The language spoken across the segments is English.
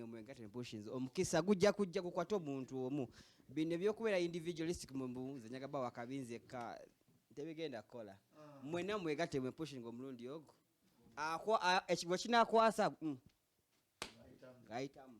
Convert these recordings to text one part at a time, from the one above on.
omwega temptations omukisa gujja kukwata omuntu omu bino ebyokubeera individualistic mu zenyaga wakabinze ka tebigenda kukola mwena mwegatte mwe pushing omulundi ogwo ekigo kinakwasa gaitamu.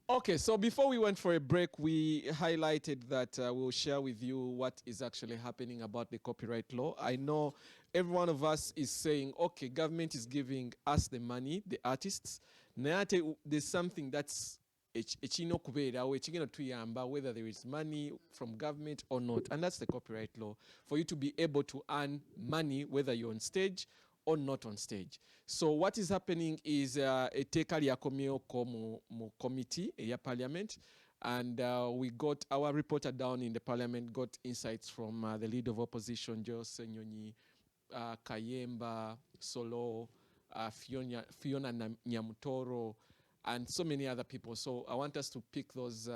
Okay, so before we went for a break, we highlighted that we'll share with you what is actually happening about the copyright law. I know every one of us is saying, okay, government is giving us the money, the artists. There's something that's whether there is money from government or not, and that's the copyright law, for you to be able to earn money whether you're on stage or not on stage. So what is happening is a teka lyakomyeko mu committee ya parliament, and we got our reporter down in the parliament got insights from the leader of opposition, Jose Nyonyi, Kayemba Solo, Fiona Nyamutoro, and so many other people. So I want us to pick those.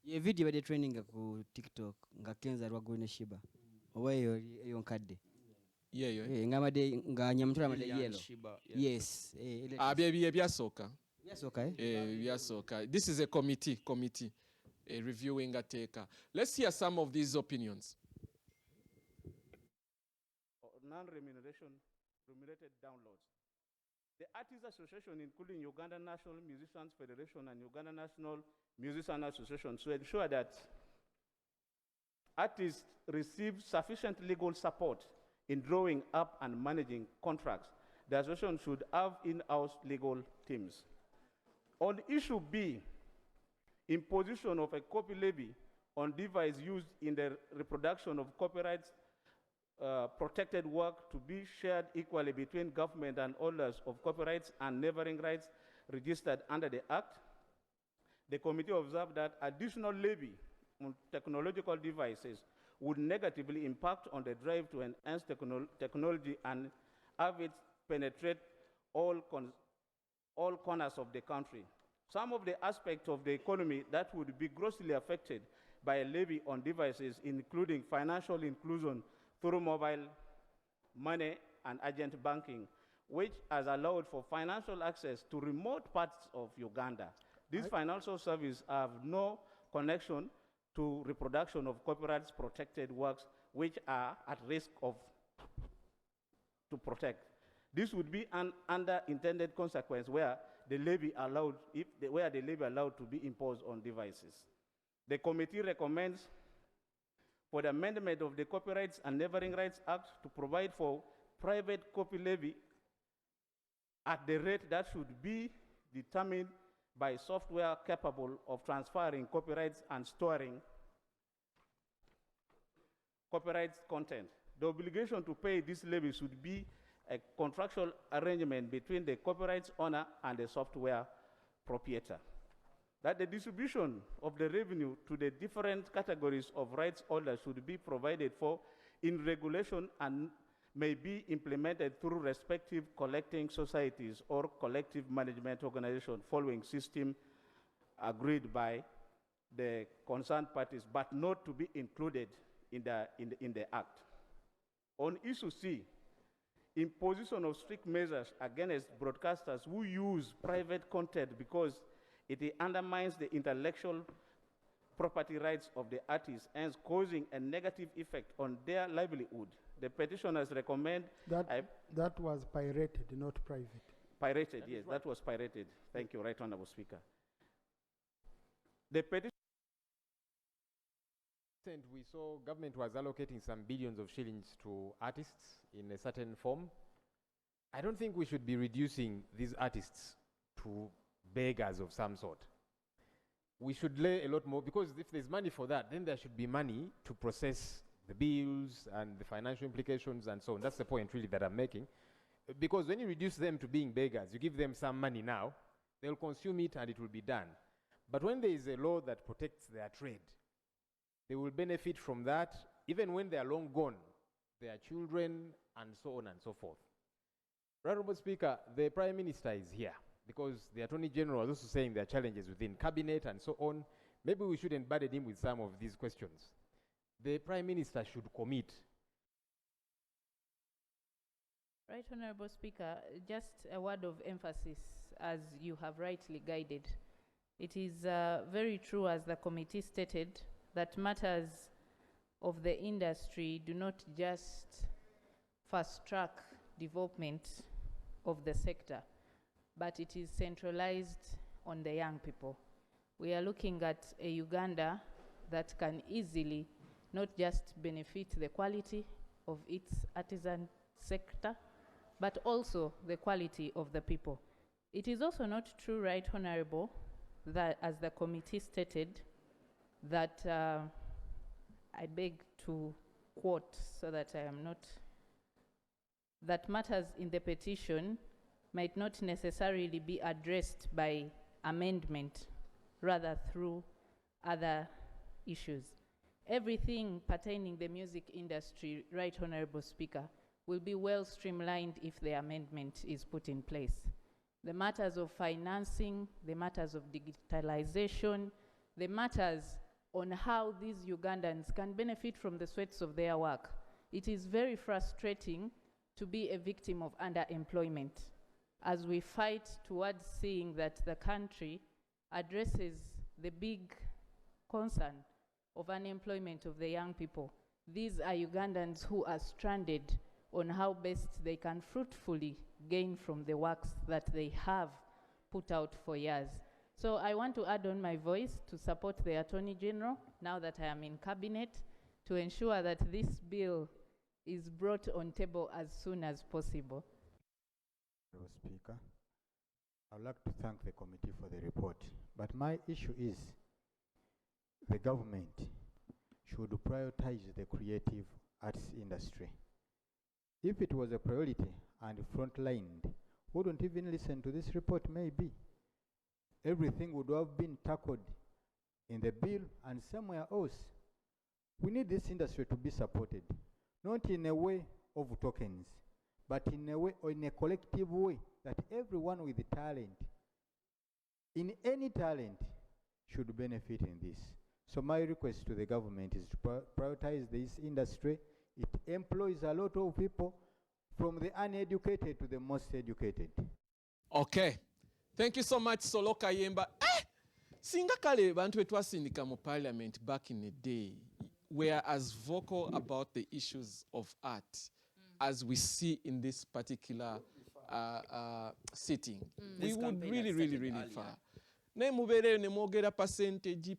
Ye video bade training ku TikTok nga Kenza Rwagone Shiba. Oweyo yonkadde. Yeah. Ngamade nga Nyamutoro amade yellow. Yes. Byasoka. Byasoka. This is a committee reviewing a taker. Let's hear some of these opinions. Non-remuneration, remunerated downloads. The Artists Association, including Uganda National Musicians Federation and Uganda National Musicians Association, to ensure that artists receive sufficient legal support in drawing up and managing contracts, the association should have in-house legal teams. On issue B, imposition of a copy levy on device used in the reproduction of copyrights protected work to be shared equally between government and owners of copyrights and neighboring rights registered under the Act. The committee observed that additional levy on technological devices would negatively impact on the drive to enhance technology and have it penetrate all corners of the country. Some of the aspects of the economy that would be grossly affected by a levy on devices, including financial inclusion through mobile money and agent banking, which has allowed for financial access to remote parts of Uganda. These financial services have no connection to reproduction of copyrights protected works which are at risk to protect. This would be an unintended consequence where the levy allowed to be imposed on devices. The committee recommends for the amendment of the Copyrights and Neighboring Rights Act to provide for private copy levy at the rate that should be determined by software capable of transferring copyrights and storing copyright content. The obligation to pay this levy should be a contractual arrangement between the copyright owner and the software proprietor. That the distribution of the revenue to the different categories of rights holders should be provided for in regulation and may be implemented through respective collecting societies or collective management organizations following system agreed by the concerned parties, but not to be included in the Act. On issue C, imposition of strict measures against broadcasters who use private content because it undermines the intellectual property rights of the artists, hence causing a negative effect on their livelihood. The petitioners recommend that was pirated, not private. Pirated, yes, that was pirated. Thank you, Right Honorable Speaker. The petition. We saw government was allocating some billions of shillings to artists in a certain form. I don't think we should be reducing these artists to beggars of some sort. We should lay a lot more, because if there's money for that, then there should be money to process the bills and the financial implications and so on. That's the point really that I'm making. Because when you reduce them to being beggars, you give them some money now, they'll consume it and it will be done. But when there is a law that protects their trade, they will benefit from that even when they are long gone, their children and so on and so forth. Honorable Speaker, the Prime Minister is here, because the Attorney General was also saying there are challenges within Cabinet and so on. Maybe we shouldn't burden him with some of these questions. The Prime Minister should commit. Right, Honorable Speaker, just a word of emphasis as you have rightly guided. It is very true, as the committee stated, that matters of the industry do not just fast-track development of the sector, but it is centralized on the young people. We are looking at a Uganda that can easily not just benefit the quality of its artisan sector, but also the quality of the people. It is also not true, Right Honorable, that as the committee stated, that I beg to quote so that I am not, that matters in the petition might not necessarily be addressed by amendment, rather through other issues. Everything pertaining the music industry, Right Honorable Speaker, will be well streamlined if the amendment is put in place. The matters of financing, the matters of digitalization, the matters on how these Ugandans can benefit from the sweats of their work. It is very frustrating to be a victim of underemployment as we fight towards seeing that the country addresses the big concern of unemployment of the young people. These are Ugandans who are stranded on how best they can fruitfully gain from the works that they have put out for years. So I want to add on my voice to support the Attorney General, now that I am in Cabinet, to ensure that this bill is brought on table as soon as possible. Mr. Speaker, I would like to thank the committee for the report, but my issue is the government should prioritize the creative arts industry. If it was a priority and frontlined, wouldn't even listen to this report maybe. Everything would have been tackled in the bill and somewhere else. We need this industry to be supported, not in a way of tokens, but in a way or in a collective way that everyone with talent, in any talent, should benefit in this. So my request to the government is to prioritize this industry. It employs a lot of people, from the uneducated to the most educated. Okay. Thank you so much, Solo Kayemba. Singa kale bantu betwasindika mu parliament back in the day were as vocal about the issues of art as we see in this particular sitting. We This would campaign really, had really, started really earlier. far. Ne mubereyo ne mwogera percentage.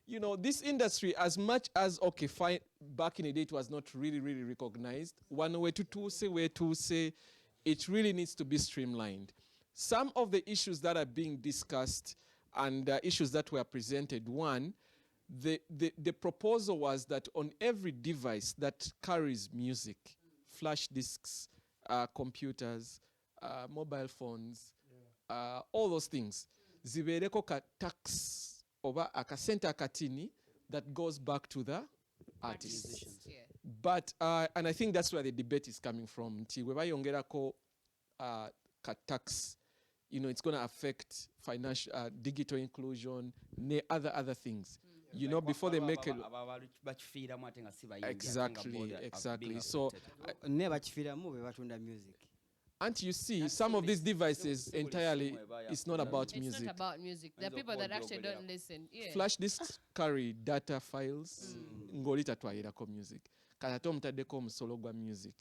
You know, this industry, as much as, okay, fine, back in the day it was not really, really recognized. One way to say, it really needs to be streamlined. Some of the issues that are being discussed and issues that were presented, one, the proposal was that on every device that carries music, flash disks, computers, mobile phones, all those things, zibereko ka tax oba akasente akatini that goes back to the artists. Yeah. But, and I think that's where the debate is coming from. Nti weba yongerako ka tax, you know, it's going to affect financial, digital inclusion, other things. You know, before they make a... Exactly. So, ne bakifiramu be batunda music. and you see, some of these devices entirely, it's not about It's music. not about music. There are people that actually don't listen. Yeah. Flash disks carry data files, ngoli tatwayirako music. Kata omutaddeko omusolo gwa music,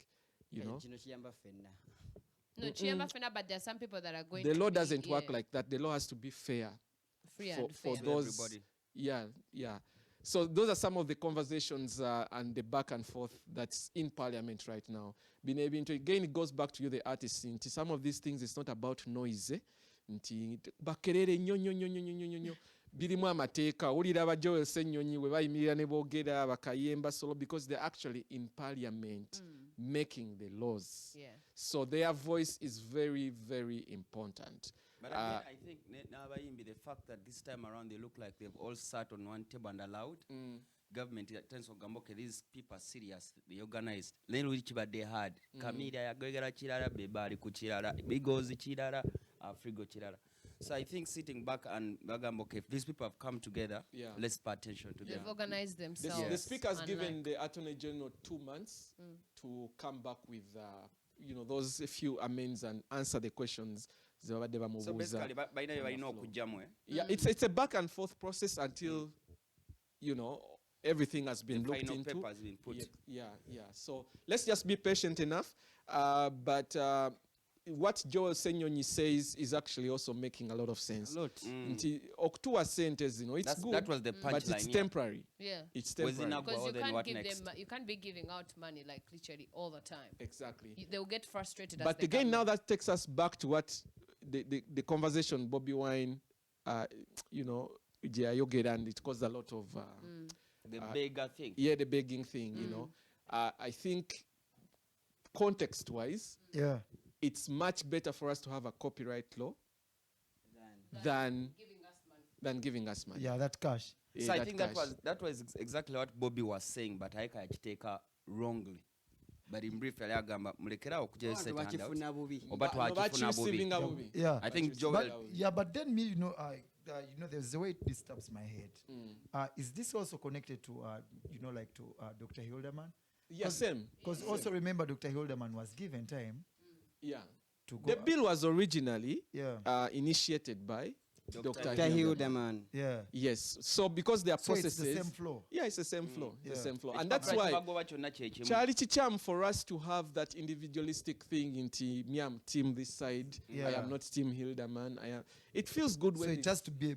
you know. Kino kiyamba ffenna. No, Chiamba Fena, but there are some people that are going The to law be, doesn't work yeah, like that. The law has to be fair. free for, and for fair. those, everybody. yeah. So those are some of the conversations and the back and forth that's in Parliament right now. Being able to, again, it goes back to you, the artists. Nti some of these things, it's not about noise. Nti bakerere nyo. Birimu amateeka wulira abajja Ssenyonyi we bayimirira ne boogera bakayemba solo, because they're actually in Parliament making the laws. Yeah. So their voice is very, very important. But again, I think n'abayimbi, the fact that this time around they look like they've all sat on one table and allowed government tends to go, okay, these people are serious, they organized. Then we they had Kamira yagwegera kirala, bebali ku kirala, bigozi kirala, Afrigo kirala. So I think sitting back and bagamba, okay, if these people have come together, Yeah. let's pay attention to them. They've organized themselves. The Speaker has given unlike- the Attorney General 2 months to come back with those few amends and answer the questions ze babadde So bamubuuza. basically, balina bye balina on the floor. okugyamu, eh? Yeah, it's a back and forth process until everything has been The looked final into. paper has been put. Yeah. So let's just be patient enough. But what Joel Senyonyi says is actually also making a lot of sense. A lot. Nti okutuwa sente zino, it's good, That was the but it's punchline. temporary. Yeah. It's Was temporary. in Because you then can't what give next? them, you can't be giving out money like literally all the time. Exactly. They will get frustrated. as But the again, now government. that takes us back to what the conversation Bobby Wine, yogera, and it caused a lot of The bigger thing. the begging thing. I think context-wise, Yeah. it's much better for us to have a copyright law than giving us money. Yeah, that cash. Yeah, So I that think cash. that was exactly what Bobby was saying, but I can take her wrongly. But in brief, yali agamba mulekerawo okugya set handout. Oba Oba twakifuna bubi. bakireceiving bubi. Yeah. I think Joel. But then me, there's a way it disturbs my head. Is this also connected to, to Dr. Hildeman? Yeah, same. Because also remember, Dr. Hildeman was given time Yeah. to go. The bill was originally Yeah. Initiated by Dr. Dr. Hildeman. Yeah. Yes. So because there are So it's processes. the same flow. Yeah, it's the same flow. The Yeah. same flow. And that's why Bagoba kyonna kye kimu. Charlie Chicham, for us to have that individualistic thing into me, I'm team this side. I Yeah. am not team Hildeman. It feels good So when it has to be,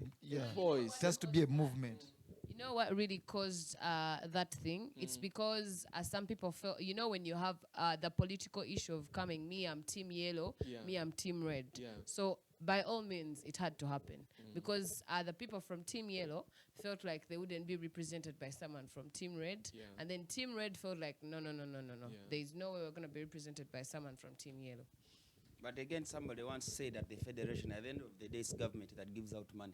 boys. it has to be a movement. You know what really caused that thing? It's because some people felt, when you have the political issue of coming, me, I'm team yellow, Yeah. me, I'm team red. Yeah. So by all means, it had to happen because the people from team yellow felt like they wouldn't be represented by someone from team red. Yeah. And then team red felt like, no. Yeah. There is no way we're going to be represented by someone from team yellow. But again, somebody once said that the federation, at the end of the day, is government that gives out money.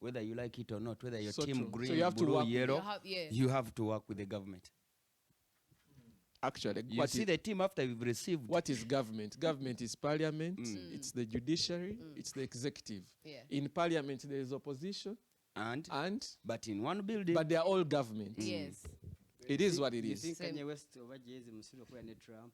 Whether you like it or not, whether you're So team true. So green, you have to blue, work with yellow, Yeah. you have to work with the government. Actually, You see the team after you've received. what is government? Government is parliament, it's the judiciary, it's the executive. Yeah. In parliament, there is opposition, But in one building. but they are all government. Yes. It is what it You is. think Same. Kanye West over Jay-Z Musilo kuya ne Trump?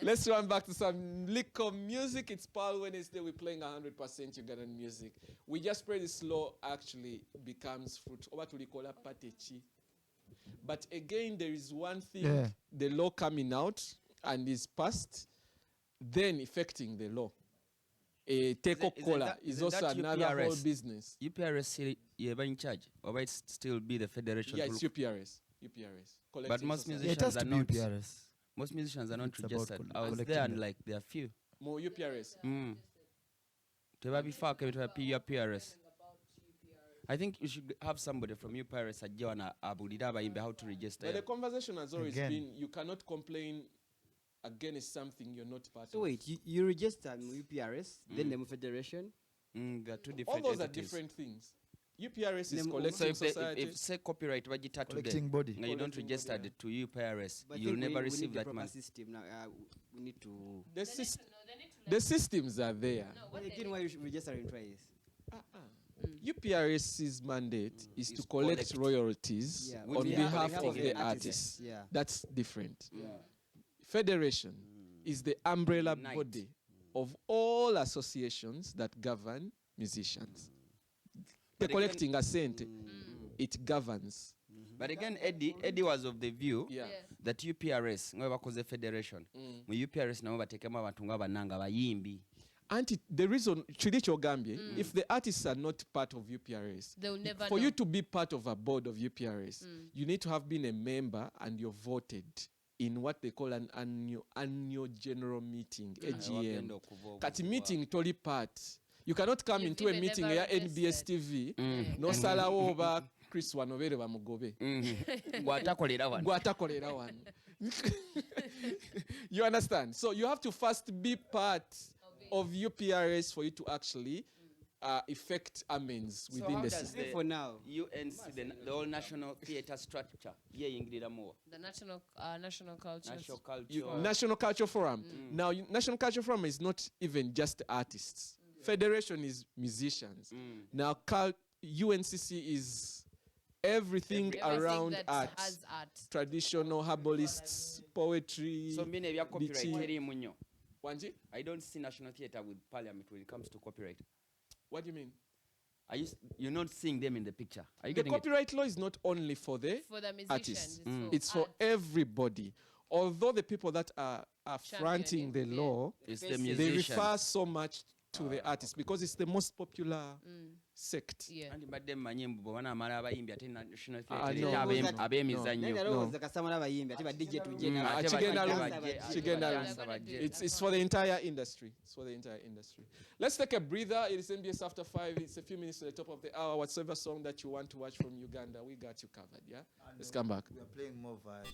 Let's run back to some liquor music. It's Pearl Wednesday. We're playing 100% Ugandan music. We just pray this law actually becomes fruit. Oba tulikola patechi. But again, there is one thing, Yeah. the law coming out and is passed, then affecting the law. Teko Kola is isn't also that another whole UPRS? business. UPRS you're in charge, or it still be the federation? Yeah, to it's look- UPRS. But Collective most Society. It has musicians are to be not. UPRS. Most musicians are not It's about registered. I was collecting there and them. like there are few. More UPRS. Tebabifaa kebitwa UPRS. I think you should have somebody from UPRS ajja wano abulire abayimbi how to register. But the conversation has always Again. been you cannot complain against something you're not part So of. wait, you register UPRS, then the federation? There are two All different those are entities. different things. UPRS is So collecting if, they, society. if say copyright bagita today, Collecting body. and you don't Collecting register body, it to UPRS, But I you'll think never we receive need the that proper money. system now. We need to. The systems are there. Again, why you should register and try this? UPRS's mandate is to collect royalties Yeah, on we behalf have of the the artists. artists. Yeah. That's different. Federation is the umbrella Unite. body of all associations that govern musicians. But The again- collecting a cent, it governs. But again, Eddie was of the view Yeah. that UPRS, nga bakoze federation, mu UPRS nabo batekemu abantu nga bannanga bayimbi. And the reason, Chidicho Gambia, if the artists are not part of UPRS, They'll never for know. you to be part of a board of UPRS, you need to have been a member and you're voted in what they call an annual general meeting, AGM. Wagenda okuva obwo. Kati meeting toli part. You cannot come You've into a even meeting never ya NBS registered. TV, no salawo oba Chris Wanobere bamugobe. Gwatakolera wano. Gwatakolera wano. You understand? So you have to first be part of UPRS for you to actually effect amends So within how the does system. For now. UNC, the whole national theatre structure, yeyingirira more. The national culture. National culture. National Culture Forum. Now, National Culture Forum is not even just artists. Federation is musicians. Now, UNCC is everything Everything around that art. has art. Traditional herbalists, poetry. So mine ebya copyright biti. teriimu nnyo. Wanji? I don't see National Theatre with Parliament when it comes to copyright. What do you mean? You're not seeing them in the picture. Are you The getting it? copyright law is not only for the For the musicians, artists. it's for It's for everybody. Although the people that are fronting the Championing, law, It's the they musician. refer so much to the artist because it's the most popular sect. Yeah. Anti mbadde mmanyi mbu bwe banaamala abayimbi ate National Ah, Theatre no, ereta no, no. Naye ab'emizannyo. nalowooza kasama n'abayimbi ate ba DJ tujje Mm, nabo. ate Chigenda bajja Room. bajje, Chigenda ate Room. bajja bajje. It's for the entire industry. It's for the entire industry. Let's take a breather. It is NBS After 5. It's a few minutes to the top of the hour. Whatsoever song that you want to watch from Uganda, we got you covered. Yeah. Let's come back. We are playing more vibe.